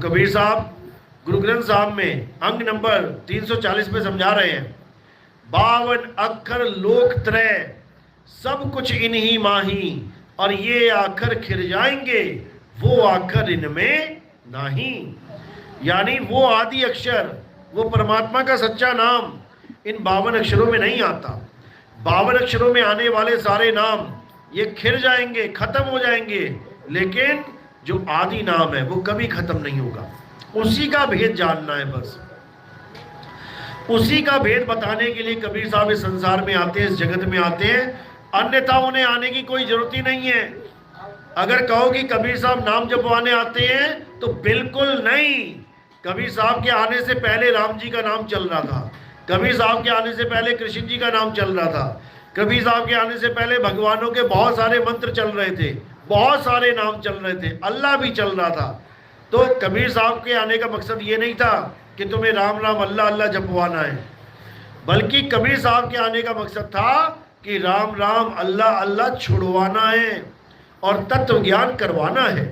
कबीर साहब गुरु ग्रंथ साहब में अंग नंबर 340 में समझा रहे हैं, 52 अक्षर लोक त्रय सब कुछ इन्हीं माही, और ये आखर खिर जाएंगे वो आखर इनमें नहीं। यानी वो आदि अक्षर, वो परमात्मा का सच्चा नाम इन 52 अक्षरों में नहीं आता। 52 अक्षरों में आने वाले सारे नाम ये खिर जाएंगे, खत्म हो जाएंगे, लेकिन जो आदि नाम है वो कभी खत्म नहीं होगा। उसी का भेद जानना है, बस उसी का भेद बताने के लिए कबीर साहब इस संसार में आते हैं, इस जगत में आते हैं। अन्यथा उन्हें आने की कोई जरूरत ही नहीं है। अगर कहो कि कबीर साहब नाम जपवाने आते हैं तो बिल्कुल नहीं। कबीर साहब के आने से पहले राम जी का नाम चल रहा था, कबीर साहब के आने से पहले कृष्ण जी का नाम चल रहा था, कबीर साहब के आने से पहले भगवानों के बहुत सारे मंत्र चल रहे थे, बहुत सारे नाम चल रहे थे, अल्लाह भी चल रहा था। तो कबीर साहब के आने का मकसद ये नहीं था कि तुम्हें राम राम अल्लाह अल्लाह जपवाना है, बल्कि कबीर साहब के आने का मकसद था कि राम राम अल्लाह अल्लाह छुड़वाना है और तत्व ज्ञान करवाना है।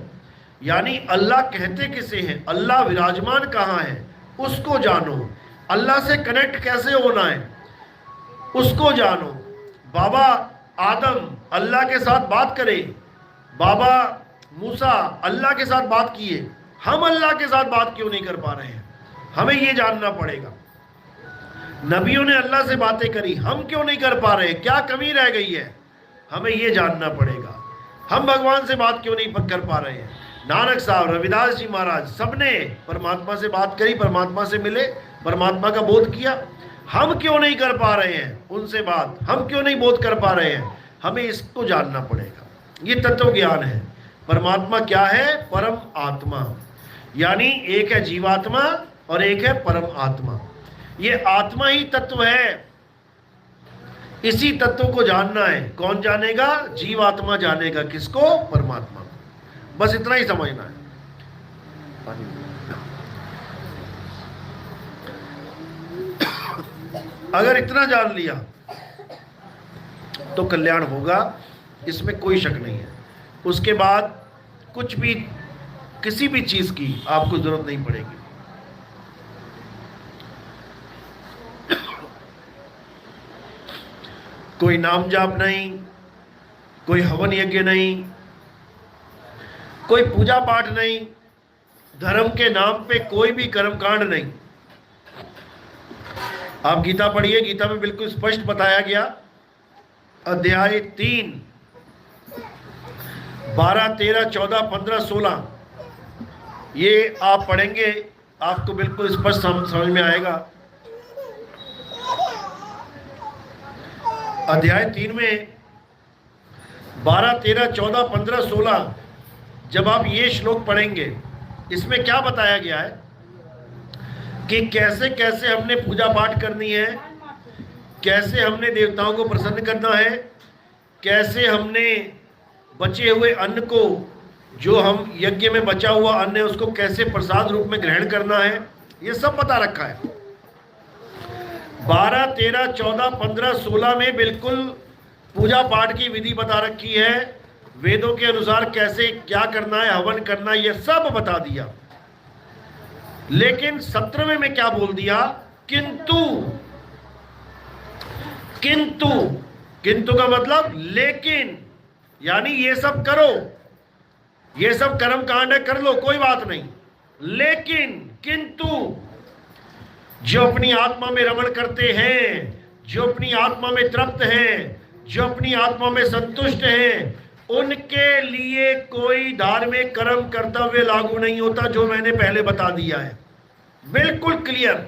यानी अल्लाह कहते किसे हैं, अल्लाह विराजमान कहाँ है उसको जानो, अल्लाह से कनेक्ट कैसे होना है उसको जानो। बाबा आदम अल्लाह के साथ बात करे, बाबा मूसा अल्लाह के साथ बात किए, हम अल्लाह के साथ बात क्यों नहीं कर पा रहे हैं, हमें ये जानना पड़ेगा। नबियों ने अल्लाह से बातें करी, हम क्यों नहीं कर पा रहे, क्या कमी रह गई है, हमें ये जानना पड़ेगा। हम भगवान से बात क्यों नहीं कर पा रहे हैं। नानक साहब, रविदास जी महाराज, सबने परमात्मा से बात करी, परमात्मा से मिले, परमात्मा का बोध किया। हम क्यों नहीं कर पा रहे हैं उनसे बात, हम क्यों नहीं बोध कर पा रहे हैं, हमें इसको जानना पड़ेगा। ये तत्व ज्ञान है। परमात्मा क्या है, परम आत्मा, यानी एक है जीवात्मा और एक है परम आत्मा। ये आत्मा ही तत्व है, इसी तत्व को जानना है। कौन जानेगा, जीवात्मा जानेगा किसको, परमात्मा को। बस इतना ही समझना है। अगर इतना जान लिया तो कल्याण होगा, इसमें कोई शक नहीं है। उसके बाद कुछ भी, किसी भी चीज की आपको जरूरत नहीं पड़ेगी। कोई नाम जाप नहीं, कोई हवन यज्ञ नहीं, कोई पूजा पाठ नहीं, धर्म के नाम पे कोई भी कर्मकांड नहीं। आप गीता पढ़िए, गीता में बिल्कुल स्पष्ट बताया गया, अध्याय 3, 12, 13, 14, 15, 16, ये आप पढ़ेंगे आपको बिल्कुल स्पष्ट समझ में आएगा। अध्याय 3 में 12, 13, 14, 15, 16 जब आप ये श्लोक पढ़ेंगे, इसमें क्या बताया गया है कि कैसे कैसे हमने पूजा पाठ करनी है, कैसे हमने देवताओं को प्रसन्न करना है, कैसे हमने बचे हुए अन्न को, जो हम यज्ञ में बचा हुआ अन्न है उसको कैसे प्रसाद रूप में ग्रहण करना है, ये सब बता रखा है। 12, 13, 14, 15, 16 में बिल्कुल पूजा पाठ की विधि बता रखी है, वेदों के अनुसार कैसे क्या करना है, हवन करना है, ये सब बता दिया। लेकिन 17वें में क्या बोल दिया, किंतु। किंतु, किंतु का मतलब लेकिन, यानी ये सब करो, ये सब कर्म कांड है, कर लो, कोई बात नहीं, लेकिन किंतु जो अपनी आत्मा में रमण करते हैं, जो अपनी आत्मा में तृप्त हैं, जो अपनी आत्मा में संतुष्ट हैं, उनके लिए कोई धार्मिक कर्म कर्तव्य लागू नहीं होता, जो मैंने पहले बता दिया है, बिल्कुल क्लियर।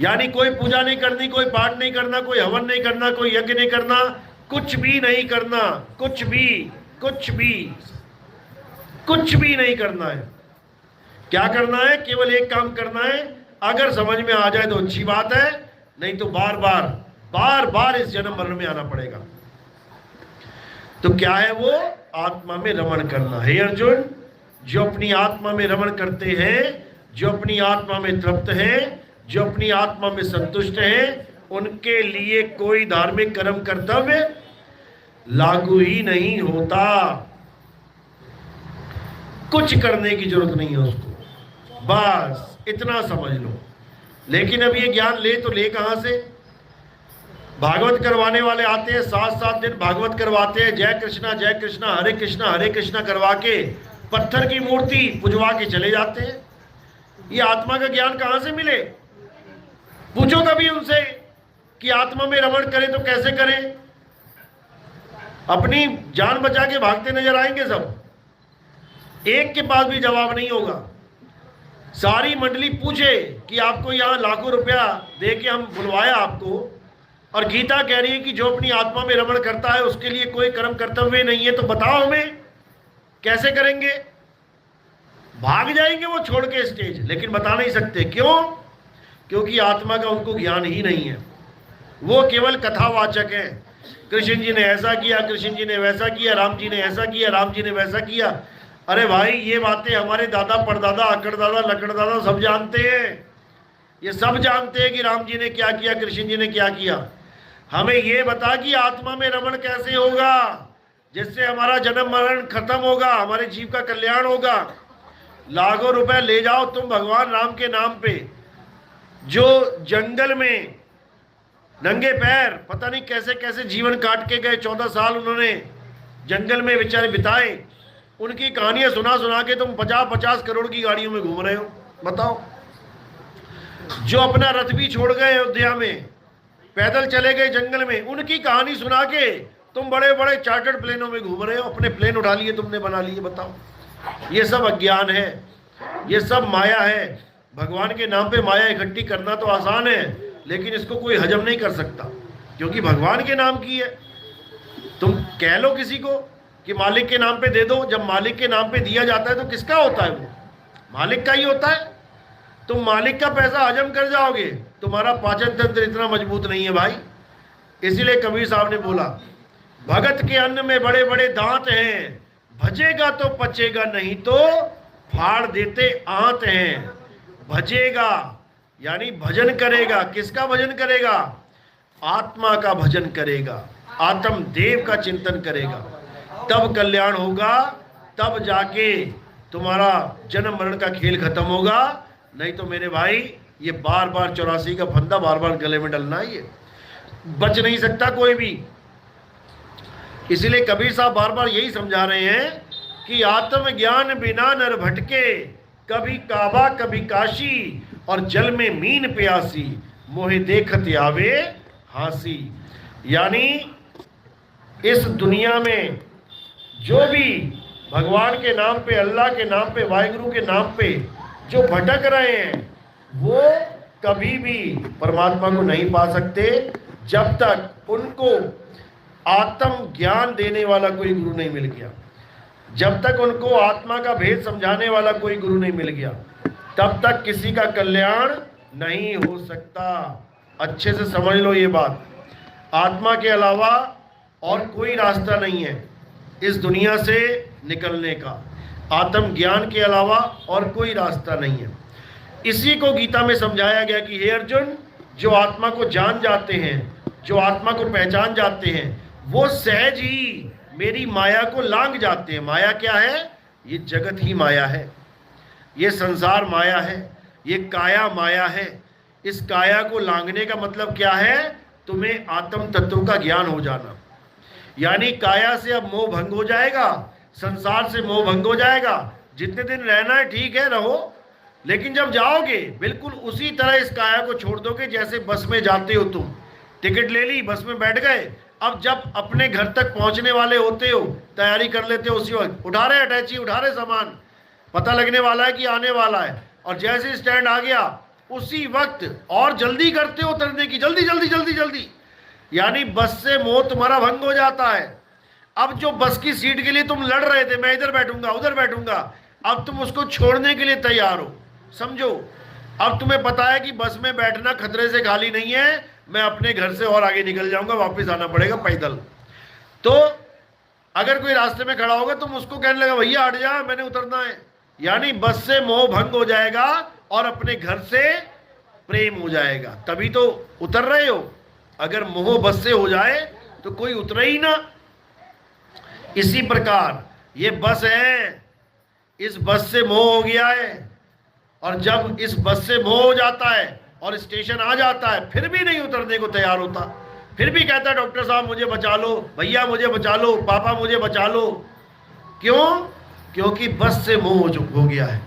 यानी कोई पूजा नहीं करनी, कोई पाठ नहीं करना, कोई हवन नहीं करना, कोई यज्ञ नहीं करना, कुछ भी नहीं करना, कुछ भी कुछ भी कुछ भी नहीं करना है। क्या करना है, केवल एक काम करना है, अगर समझ में आ जाए तो अच्छी बात है, नहीं तो बार बार इस जन्म मरण में आना पड़ेगा। तो क्या है वो, आत्मा में रमण करना है। अर्जुन, जो अपनी आत्मा में रमण करते हैं, जो अपनी आत्मा में तृप्त हैं, जो अपनी आत्मा में संतुष्ट हैं, उनके लिए कोई धार्मिक कर्म कर्तव्य लागू ही नहीं होता, कुछ करने की जरूरत नहीं है उसको, बस इतना समझ लो। लेकिन अब ये ज्ञान ले तो ले कहां से? भागवत करवाने वाले आते हैं, 7-7 दिन भागवत करवाते हैं, जय कृष्णा हरे कृष्णा करवा के पत्थर की मूर्ति पुजवा के चले जाते हैं। ये आत्मा का ज्ञान कहां से मिले? पूछो कभी उनसे कि आत्मा में रमण करें तो कैसे करें? अपनी जान बचा के भागते नजर आएंगे सब, एक के पास भी जवाब नहीं होगा। सारी मंडली पूछे कि आपको यहां लाखों रुपया दे के हम बुलवाया आपको, और गीता कह रही है कि जो अपनी आत्मा में रमण करता है उसके लिए कोई कर्म कर्तव्य नहीं है, तो बताओ हमें कैसे करेंगे? भाग जाएंगे वो छोड़ के स्टेज, लेकिन बता नहीं सकते। क्यों? क्योंकि आत्मा का उनको ज्ञान ही नहीं है। वो केवल कथावाचक हैं। कृष्ण जी ने ऐसा किया, कृष्ण जी ने वैसा किया, राम जी ने ऐसा किया, राम जी ने वैसा किया। अरे भाई, ये बातें हमारे दादा परदादा अकड़दादा लकड़दादा सब जानते हैं। ये सब जानते हैं कि राम जी ने क्या किया, कृष्ण जी ने क्या किया। हमें ये बता कि आत्मा में रमण कैसे होगा, जिससे हमारा जन्म मरण खत्म होगा, हमारे जीव का कल्याण होगा। लाखों रुपए ले जाओ तुम भगवान राम के नाम पे, जो जंगल में नंगे पैर पता नहीं कैसे कैसे जीवन काट के गए, 14 साल उन्होंने जंगल में बेचारे बिताए। उनकी कहानियां सुना सुना के तुम 50-50 करोड़ की गाड़ियों में घूम रहे हो। बताओ, जो अपना रथ भी छोड़ गए अयोध्या में, पैदल चले गए जंगल में, उनकी कहानी सुना के तुम बड़े बड़े चार्टर्ड प्लेनों में घूम रहे हो। अपने प्लेन उठा लिए तुमने, बना लिए। बताओ, ये सब अज्ञान है, ये सब माया है। भगवान के नाम पे माया इकट्ठी करना तो आसान है, लेकिन इसको कोई हजम नहीं कर सकता, क्योंकि भगवान के नाम की है। तुम कह लो किसी को कि मालिक के नाम पे दे दो, जब मालिक के नाम पे दिया जाता है तो किसका होता है? वो मालिक का ही होता है। तुम मालिक का पैसा हजम कर जाओगे, तुम्हारा पाचन तंत्र इतना मजबूत नहीं है भाई। इसीलिए कबीर साहब ने बोला, भगत के अन्न में बड़े बड़े दांत हैं, भजेगा तो पचेगा, नहीं तो फाड़ देते आंत हैं। भजेगा यानी भजन करेगा। किसका भजन करेगा? आत्मा का भजन करेगा, आत्म देव का चिंतन करेगा, तब कल्याण होगा, तब जाके तुम्हारा जन्म मरण का खेल खत्म होगा। नहीं तो मेरे भाई, ये बार बार 84 का फंदा बार बार गले में डलना ही है, बच नहीं सकता कोई भी। इसलिए कबीर साहब बार बार यही समझा रहे हैं कि आत्मज्ञान बिना नर भटके, कभी काबा कभी काशी, और जल में मीन प्यासी, मोहे देखत आवे हासी। यानी इस दुनिया में जो भी भगवान के नाम पे, अल्लाह के नाम पे, वाहिगुरु के नाम पे जो भटक रहे हैं, वो कभी भी परमात्मा को नहीं पा सकते जब तक उनको आत्म ज्ञान देने वाला कोई गुरु नहीं मिल गया, जब तक उनको आत्मा का भेद समझाने वाला कोई गुरु नहीं मिल गया, तब तक किसी का कल्याण नहीं हो सकता। अच्छे से समझ लो ये बात। आत्मा के अलावा और कोई रास्ता नहीं है इस दुनिया से निकलने का। आत्म ज्ञान के अलावा और कोई रास्ता नहीं है। इसी को गीता में समझाया गया कि हे अर्जुन, जो आत्मा को जान जाते हैं, जो आत्मा को पहचान जाते हैं, वो सहज ही मेरी माया को लांघ जाते हैं। माया क्या है? ये जगत ही माया है, ये संसार माया है, ये काया माया है। इस काया को लांघने का मतलब क्या है? तुम्हें आत्म तत्व का ज्ञान हो जाना। यानी काया से अब मोह भंग हो जाएगा, संसार से मोह भंग हो जाएगा। जितने दिन रहना है ठीक है, रहो, लेकिन जब जाओगे बिल्कुल उसी तरह इस काया को छोड़ दोगे जैसे बस में जाते हो। तुम टिकट ले ली, बस में बैठ गए, अब जब अपने घर तक पहुंचने वाले होते हो, तैयारी कर लेते हो, उसी वक्त उठा रहे अटैची, उठा रहे सामान, पता लगने वाला है कि आने वाला है, और जैसे स्टैंड आ गया उसी वक्त और जल्दी करते हो उतरने की, जल्दी जल्दी जल्दी जल्दी। यानी बस से मोह तुम्हारा भंग हो जाता है। अब जो बस की सीट के लिए तुम लड़ रहे थे, मैं इधर बैठूंगा उधर बैठूंगा, अब तुम उसको छोड़ने के लिए तैयार हो। समझो, अब तुम्हें पता है कि बस में बैठना खतरे से खाली नहीं है, मैं अपने घर से और आगे निकल जाऊंगा, वापस आना पड़ेगा पैदल। तो अगर कोई रास्ते में खड़ा होगा तुम उसको कहने लगा, भैया हट जा, मैंने उतरना है। यानी बस से मोह भंग हो जाएगा और अपने घर से प्रेम हो जाएगा, तभी तो उतर रहे हो। अगर मोह बस से हो जाए तो कोई उतरे ही ना। इसी प्रकार ये बस है, इस बस से मोह हो गया है, और जब इस बस से मोह हो जाता है और स्टेशन आ जाता है, फिर भी नहीं उतरने को तैयार होता, फिर भी कहता है डॉक्टर साहब मुझे बचा लो, भैया मुझे बचा लो, पापा मुझे बचा लो। क्यों? क्योंकि बस से मोह हो गया है।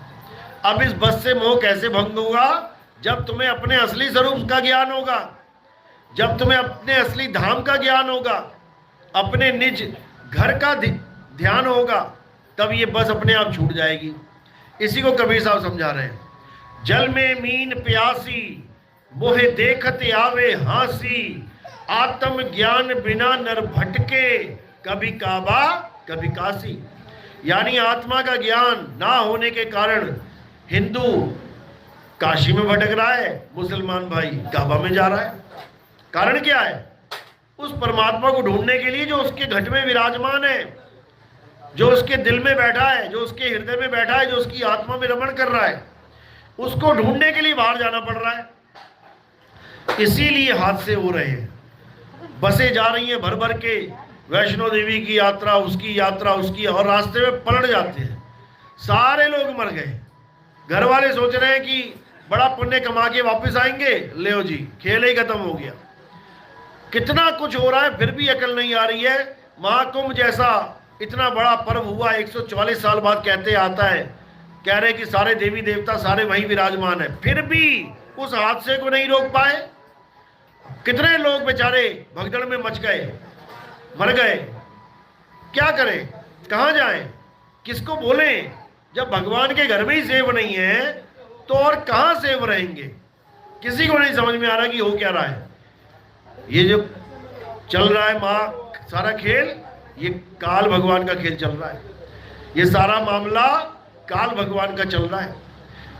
अब इस बस से मोह कैसे भंग होगा? जब तुम्हें अपने असली स्वरूप का ज्ञान होगा, जब तुम्हें अपने असली धाम का ज्ञान होगा, अपने निज घर का ध्यान होगा, तब ये बस अपने आप छूट जाएगी। इसी को कबीर साहब समझा रहे हैं। जल में मीन प्यासी, मोहे देखत आवे हासी, आत्म ज्ञान बिना नर भटके, कभी काबा कभी काशी। यानी आत्मा का ज्ञान ना होने के कारण हिंदू काशी में भटक रहा है, मुसलमान भाई काबा में जा रहा है। कारण क्या है? उस परमात्मा को ढूंढने के लिए जो उसके घट में विराजमान है, जो उसके दिल में बैठा है, जो उसके हृदय में बैठा है, जो उसकी आत्मा में रमण कर रहा है, उसको ढूंढने के लिए बाहर जाना पड़ रहा है। इसीलिए हादसे हो रहे हैं। बसें जा रही हैं भर भर के, वैष्णो देवी की यात्रा, उसकी यात्रा, उसकी, और रास्ते में पलट जाते हैं, सारे लोग मर गए। घर वाले सोच रहे हैं कि बड़ा पुण्य कमा के वापस आएंगे, ले जी खेल ही खत्म हो गया। कितना कुछ हो रहा है, फिर भी अकल नहीं आ रही है। महाकुंभ जैसा इतना बड़ा पर्व हुआ, 144 साल बाद कहते आता है, कह रहे कि सारे देवी देवता सारे वहीं विराजमान है, फिर भी उस हादसे को नहीं रोक पाए। कितने लोग बेचारे भगदड़ में मच गए, मर गए। क्या करें, कहाँ जाएं, किसको बोलें? जब भगवान के घर में ही सेव नहीं है तो और कहाँ सेव रहेंगे? किसी को नहीं समझ में आ रहा कि हो क्या रहा है। ये जो चल रहा है माँ सारा खेल, ये काल भगवान का खेल चल रहा है। ये सारा मामला काल भगवान का चल रहा है।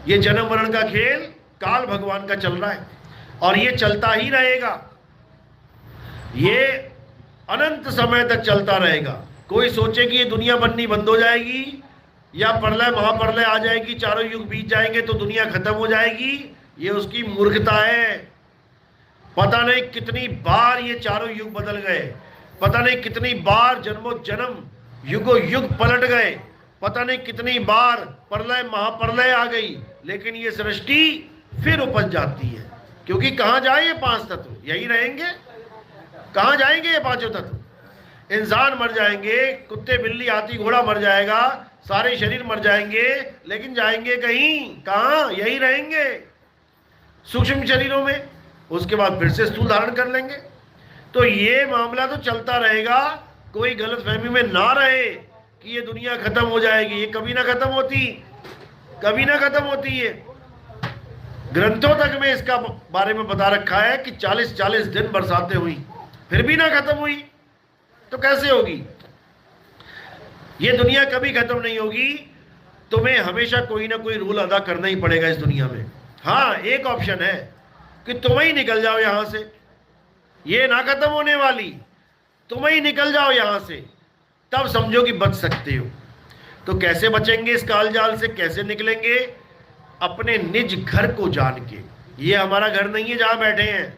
ये जन्म मरण का खेल काल भगवान का चल रहा है, और ये चलता ही रहेगा। ये अनंत समय तक चलता रहेगा। कोई सोचे कि ये दुनिया बननी बंद हो जाएगी, या प्रलय महाप्रलय आ जाएगी, चारों युग बीत जाएंगे तो दुनिया खत्म हो जाएगी, ये उसकी मूर्खता है। पता नहीं कितनी बार ये चारों युग बदल गए, पता नहीं कितनी बार जन्मों जन्म युगों युग पलट गए, पता नहीं कितनी बार प्रलय महाप्रलय आ गई, लेकिन ये सृष्टि फिर उपज जाती है। क्योंकि कहाँ जाए ये पांच तत्व? यही रहेंगे। कहाँ जाएंगे ये पांचों तत्व? इंसान मर जाएंगे, कुत्ते बिल्ली हाथी घोड़ा मर जाएगा, सारे शरीर मर जाएंगे, लेकिन जाएंगे कहीं? कहाँ? यही रहेंगे सूक्ष्म शरीरों में। उसके बाद फिर से स्थूल धारण कर लेंगे। तो ये मामला तो चलता रहेगा। कोई गलतफहमी में ना रहे कि ये दुनिया खत्म हो जाएगी। ये कभी ना खत्म होती, कभी ना खत्म होती है। ग्रंथों तक में इसका बारे में बता रखा है कि 40-40 दिन बरसातें हुई, फिर भी ना खत्म हुई, तो कैसे होगी? ये दुनिया कभी खत्म नहीं होगी। तुम्हें हमेशा कोई ना कोई रूल अदा करना ही पड़ेगा इस दुनिया में। हाँ, एक ऑप्शन है कि तुम ही निकल जाओ यहां से, ये ना खत्म होने वाली, तुम ही निकल जाओ यहां से, तब समझो कि बच सकते हो। तो कैसे बचेंगे इस कालजाल से, कैसे निकलेंगे? अपने निज घर को जान के। ये हमारा घर नहीं है जहां बैठे हैं।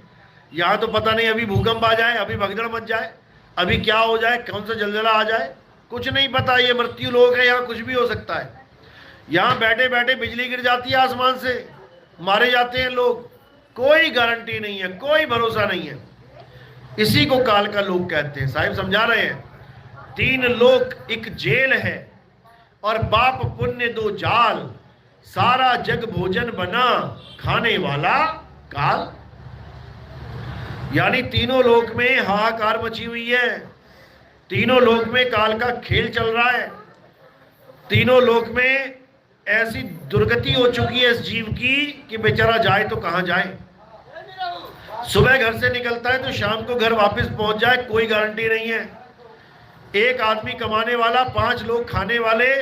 यहां तो पता नहीं अभी भूकंप आ जाए, अभी भगदड़ मच जाए, अभी क्या हो जाए, कौन सा जलजला आ जाए, कुछ नहीं पता। ये मृत्यु लोक है, यहाँ कुछ भी हो सकता है। यहाँ बैठे बैठे बिजली गिर जाती है आसमान से, मारे जाते हैं लोग। कोई गारंटी नहीं है, कोई भरोसा नहीं है। इसी को काल का लोक कहते हैं। साहिब समझा रहे हैं, 3 लोक एक जेल है, और बाप पुण्य 2 जाल, सारा जग भोजन बना, खाने वाला काल। यानी तीनों लोक में हाहाकार मची हुई है। तीनों लोक में काल का खेल चल रहा है। तीनों लोक में ऐसी दुर्गति हो चुकी है इस जीव की कि बेचारा जाए तो कहां जाए। सुबह घर से निकलता है तो शाम को घर वापस पहुंच जाए, कोई गारंटी नहीं है। एक आदमी कमाने वाला, 5 लोग खाने वाले।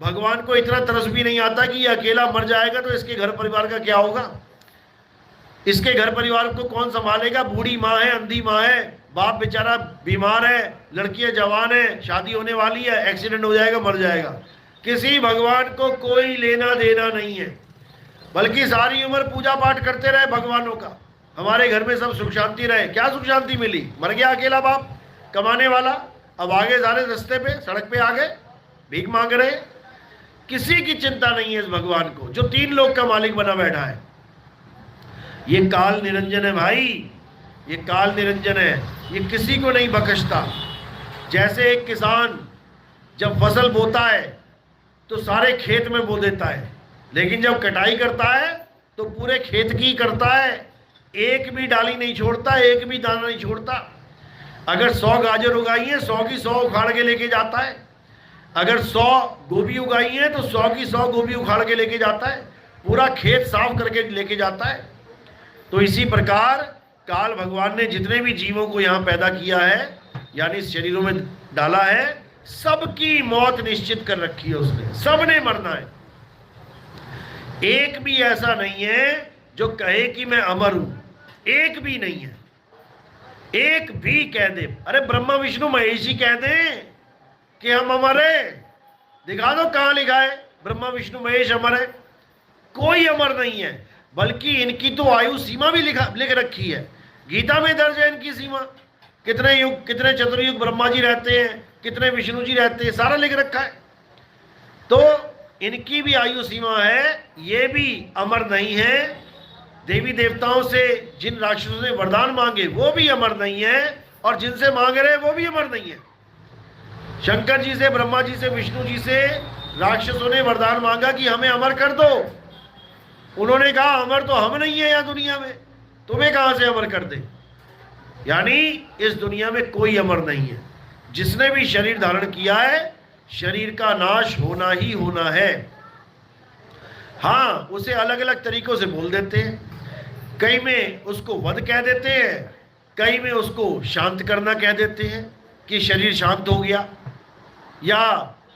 भगवान को इतना तरस भी नहीं आता कि ये अकेला मर जाएगा तो इसके घर परिवार का क्या होगा। इसके घर परिवार को कौन संभालेगा? बूढ़ी माँ है, अंधी माँ है, बाप बेचारा बीमार है, लड़कियां जवान है, शादी होने वाली है, एक्सीडेंट हो जाएगा, मर जाएगा। किसी भगवान को कोई लेना देना नहीं है, बल्कि सारी उम्र पूजा पाठ करते रहे भगवानों का। हमारे घर में सब सुख शांति रहे। क्या सुख शांति मिली? मर गया अकेला बाप कमाने वाला। अब आगे सारे रास्ते पे, सड़क पे आ गए, भीख मांग रहे। किसी की चिंता नहीं है इस भगवान को जो 3 लोक का मालिक बना बैठा है। ये काल निरंजन है भाई, ये काल निरंजन है, ये किसी को नहीं बख्शता। जैसे एक किसान जब फसल बोता है तो सारे खेत में बो देता है, लेकिन जब कटाई करता है तो पूरे खेत की करता है, एक भी डाली नहीं छोड़ता, एक भी दाना नहीं छोड़ता। अगर 100 गाजर उगाई है 100 की 100 उखाड़ के लेके जाता है, अगर 100 गोभी उगाई है तो 100 की 100 गोभी उखाड़ के लेके जाता है, पूरा खेत साफ करके लेके जाता है। तो इसी प्रकार काल भगवान ने जितने भी जीवों को यहाँ पैदा किया है, यानी शरीरों में डाला है, सबकी मौत निश्चित कर रखी है उसने, सबने मरना है। एक भी ऐसा नहीं है जो कहे कि मैं अमर हूं, एक भी नहीं है। एक भी कह दे, अरे ब्रह्मा विष्णु महेश ही कह दे कि हम अमर है, दिखा दो कहां लिखा है ब्रह्मा विष्णु महेश अमर है। कोई अमर नहीं है, बल्कि इनकी तो आयु सीमा भी लिख रखी है, गीता में दर्ज है इनकी सीमा। कितने युग, कितने चतुर्युग ब्रह्मा जी रहते हैं, कितने विष्णु जी रहते हैं, सारा लिख रखा है। तो इनकी भी आयु सीमा है, ये भी अमर नहीं है। देवी देवताओं से जिन राक्षसों ने वरदान मांगे वो भी अमर नहीं है, और जिनसे मांग रहे वो भी अमर नहीं है। शंकर जी से, ब्रह्मा जी से, विष्णु जी से राक्षसों ने वरदान मांगा कि हमें अमर कर दो। उन्होंने कहा अमर तो हम नहीं है यहाँ दुनिया में, तुम्हें कहां से अमर कर दे। यानी इस दुनिया में कोई अमर नहीं है। जिसने भी शरीर धारण किया है, शरीर का नाश होना ही होना है। हाँ, उसे अलग अलग तरीकों से बोल देते हैं, कई में उसको वध कह देते हैं, कई में उसको शांत करना कह देते हैं कि शरीर शांत हो गया, या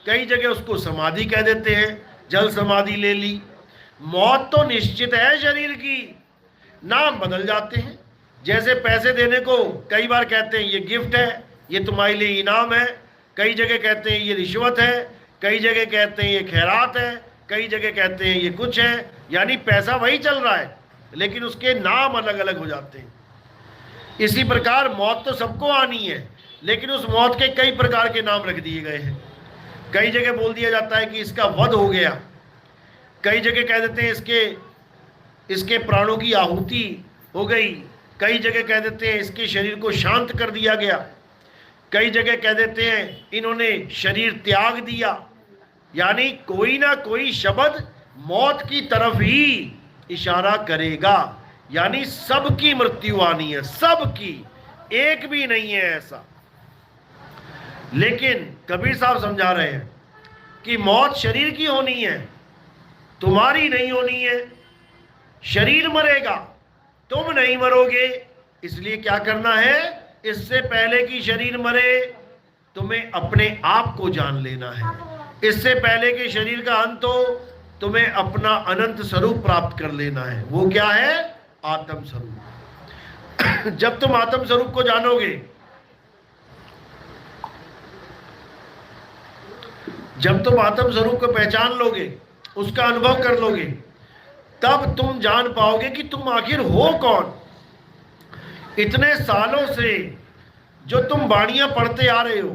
कई जगह उसको समाधि कह देते हैं, जल समाधि ले ली। मौत तो निश्चित है शरीर की, नाम बदल जाते हैं। जैसे पैसे देने को कई बार कहते हैं ये गिफ्ट है, ये तुम्हारे लिए इनाम है, कई जगह कहते हैं ये रिश्वत है, कई जगह कहते हैं ये खैरात है, कई जगह कहते हैं ये कुछ है। यानी पैसा वही चल रहा है, लेकिन उसके नाम अलग अलग हो जाते हैं। इसी प्रकार मौत तो सबको आनी है, लेकिन उस मौत के कई प्रकार के नाम रख दिए गए हैं। कई जगह बोल दिया जाता है कि इसका वध हो गया, कई जगह कह देते हैं इसके प्राणों की आहुति हो गई, कई जगह कह देते हैं इसके शरीर को शांत कर दिया गया, कई जगह कह देते हैं इन्होंने शरीर त्याग दिया। यानी कोई ना कोई शब्द मौत की तरफ ही इशारा करेगा। यानी सबकी मृत्यु आनी है, सबकी, एक भी नहीं है ऐसा। लेकिन कबीर साहब समझा रहे हैं कि मौत शरीर की होनी है, तुम्हारी नहीं होनी है। शरीर मरेगा, तुम नहीं मरोगे। इसलिए क्या करना है, इससे पहले कि शरीर मरे तुम्हें अपने आप को जान लेना है। इससे पहले कि शरीर का अंत हो, तुम्हें अपना अनंत स्वरूप प्राप्त कर लेना है। वो क्या है, आत्म स्वरूप। जब तुम आत्म स्वरूप को जानोगे, जब तुम आत्म स्वरूप को पहचान लोगे, उसका अनुभव कर लोगे, तब तुम जान पाओगे कि तुम आखिर हो कौन। इतने सालों से जो तुम वाणियां पढ़ते आ रहे हो,